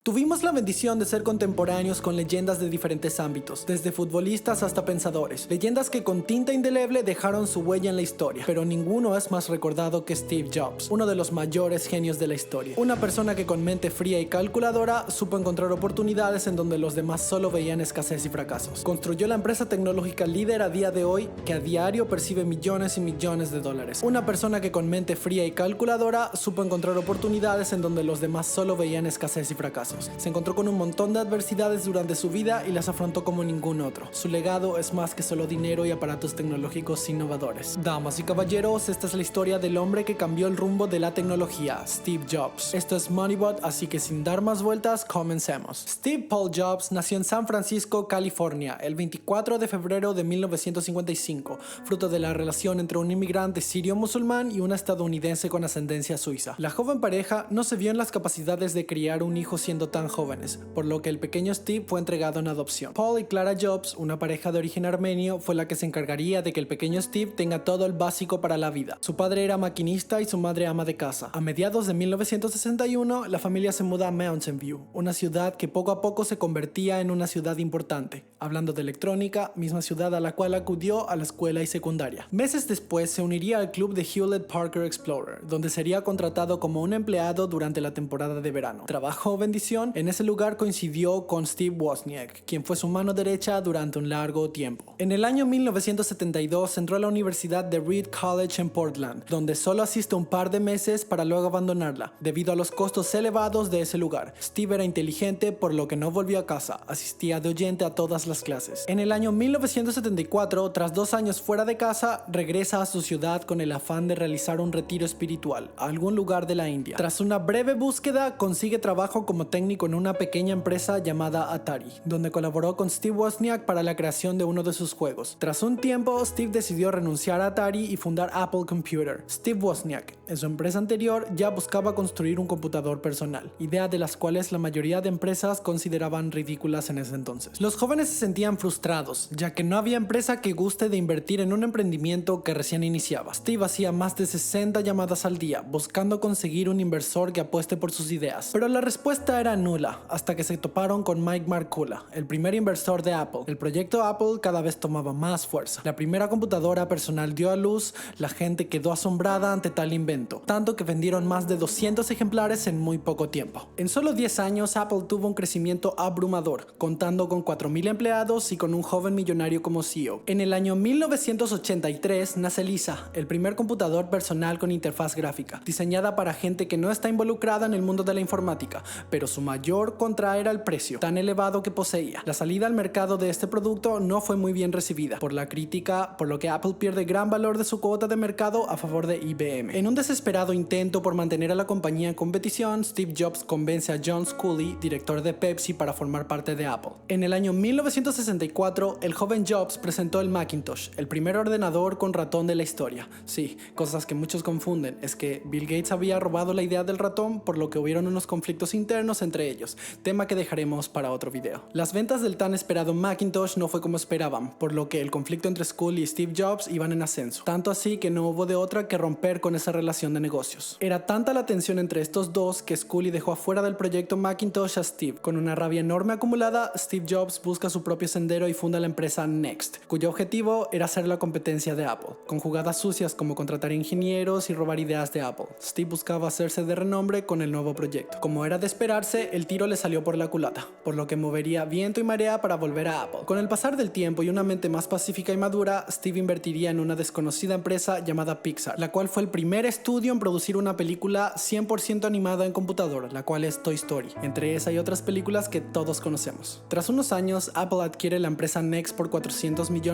Tuvimos la bendición de ser contemporáneos con leyendas de diferentes ámbitos, desde futbolistas hasta pensadores, leyendas que con tinta indeleble dejaron su huella en la historia, pero ninguno es más recordado que Steve Jobs, uno de los mayores genios de la historia. Una persona que con mente fría y calculadora supo encontrar oportunidades en donde los demás solo veían escasez y fracasos. Construyó la empresa tecnológica líder a día de hoy que a diario percibe millones y millones de dólares. Una persona que con mente fría y calculadora supo encontrar oportunidades en donde los demás solo veían escasez y fracasos. Se encontró con un montón de adversidades durante su vida y las afrontó como ningún otro. Su legado es más que solo dinero y aparatos tecnológicos innovadores. Damas y caballeros, esta es la historia del hombre que cambió el rumbo de la tecnología, Steve Jobs. Esto es Moneybot, así que sin dar más vueltas, comencemos. Steve Paul Jobs nació en San Francisco, California, el 24 de febrero de 1955, fruto de la relación entre un inmigrante sirio-musulmán y una estadounidense con ascendencia suiza. La joven pareja no se vio en las capacidades de criar un hijo siendo tan jóvenes, por lo que el pequeño Steve fue entregado en adopción. Paul y Clara Jobs, una pareja de origen armenio, fue la que se encargaría de que el pequeño Steve tenga todo el básico para la vida. Su padre era maquinista y su madre ama de casa. A mediados de 1961, la familia se muda a Mountain View, una ciudad que poco a poco se convertía en una ciudad importante. Hablando de electrónica, misma ciudad a la cual acudió a la escuela y secundaria. Meses después se uniría al club de Hewlett Packard Explorer, donde sería contratado como un empleado durante la temporada de verano. Trabajo o bendición, en ese lugar coincidió con Steve Wozniak, quien fue su mano derecha durante un largo tiempo. En el año 1972 entró a la Universidad de Reed College en Portland, donde solo asiste un par de meses para luego abandonarla, debido a los costos elevados de ese lugar. Steve era inteligente, por lo que no volvió a casa, asistía de oyente a todas las clases. En el año 1974, tras 2 años fuera de casa, regresa a su ciudad con el afán de realizar un retiro espiritual a algún lugar de la India. Tras una breve búsqueda, consigue trabajo como técnico en una pequeña empresa llamada Atari, donde colaboró con Steve Wozniak para la creación de uno de sus juegos. Tras un tiempo, Steve decidió renunciar a Atari y fundar Apple Computer. Steve Wozniak, en su empresa anterior, ya buscaba construir un computador personal, idea de las cuales la mayoría de empresas consideraban ridículas en ese entonces. Los jóvenes se sentían frustrados, ya que no había empresa que guste de invertir en un emprendimiento que recién iniciaba. Steve hacía más de 60 llamadas al día, buscando conseguir un inversor que apueste por sus ideas, pero la respuesta era nula, hasta que se toparon con Mike Markula, el primer inversor de Apple. El proyecto Apple cada vez tomaba más fuerza. La primera computadora personal dio a luz, la gente quedó asombrada ante tal invento, tanto que vendieron más de 200 ejemplares en muy poco tiempo. En solo 10 años, Apple tuvo un crecimiento abrumador, contando con 4,000 empleados y con un joven millonario como CEO. En el año 1983 nace Lisa, el primer computador personal con interfaz gráfica, diseñada para gente que no está involucrada en el mundo de la informática, pero su mayor contra era el precio tan elevado que poseía. La salida al mercado de este producto no fue muy bien recibida por la crítica, por lo que Apple pierde gran valor de su cuota de mercado a favor de IBM. En un desesperado intento por mantener a la compañía en competición, Steve Jobs convence a John Sculley, director de Pepsi, para formar parte de Apple. En el año 1964, el joven Jobs presentó el Macintosh, el primer ordenador con ratón de la historia. Sí, cosas que muchos confunden, es que Bill Gates había robado la idea del ratón, por lo que hubieron unos conflictos internos entre ellos, tema que dejaremos para otro video. Las ventas del tan esperado Macintosh no fue como esperaban, por lo que el conflicto entre Sculley y Steve Jobs iban en ascenso, tanto así que no hubo de otra que romper con esa relación de negocios. Era tanta la tensión entre estos dos que Sculley dejó afuera del proyecto Macintosh a Steve. Con una rabia enorme acumulada, Steve Jobs busca su propio sendero y funda la empresa Next, cuyo objetivo era ser la competencia de Apple, con jugadas sucias como contratar ingenieros y robar ideas de Apple. Steve buscaba hacerse de renombre con el nuevo proyecto. Como era de esperarse, el tiro le salió por la culata, por lo que movería viento y marea para volver a Apple. Con el pasar del tiempo y una mente más pacífica y madura, Steve invertiría en una desconocida empresa llamada Pixar, la cual fue el primer estudio en producir una película 100% animada en computadora, la cual es Toy Story, entre esa y otras películas que todos conocemos. Tras unos años, Apple adquiere la empresa Next por $400 millones,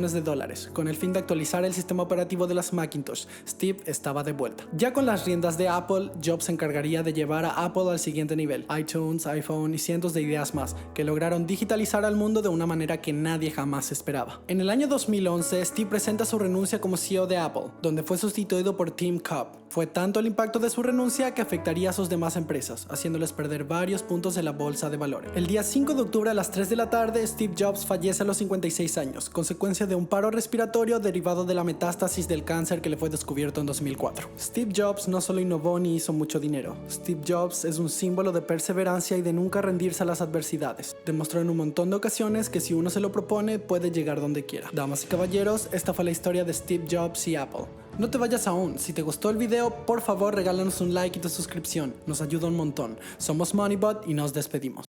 con el fin de actualizar el sistema operativo de las Macintosh. Steve estaba de vuelta. Ya con las riendas de Apple, Jobs se encargaría de llevar a Apple al siguiente nivel: iTunes, iPhone y cientos de ideas más, que lograron digitalizar al mundo de una manera que nadie jamás esperaba. En el año 2011, Steve presenta su renuncia como CEO de Apple, donde fue sustituido por Tim Cook, Fue tanto el impacto de su renuncia que afectaría a sus demás empresas, haciéndoles perder varios puntos en la bolsa de valores. El día 5 de octubre a las 3 de la tarde, Steve Jobs fallece a los 56 años, consecuencia de un paro respiratorio derivado de la metástasis del cáncer que le fue descubierto en 2004. Steve Jobs no solo innovó ni hizo mucho dinero. Steve Jobs es un símbolo de perseverancia y de nunca rendirse a las adversidades. Demostró en un montón de ocasiones que si uno se lo propone, puede llegar donde quiera. Damas y caballeros, esta fue la historia de Steve Jobs y Apple. No te vayas aún, si te gustó el video, por favor regálanos un like y tu suscripción, nos ayuda un montón. Somos Moneybot y nos despedimos.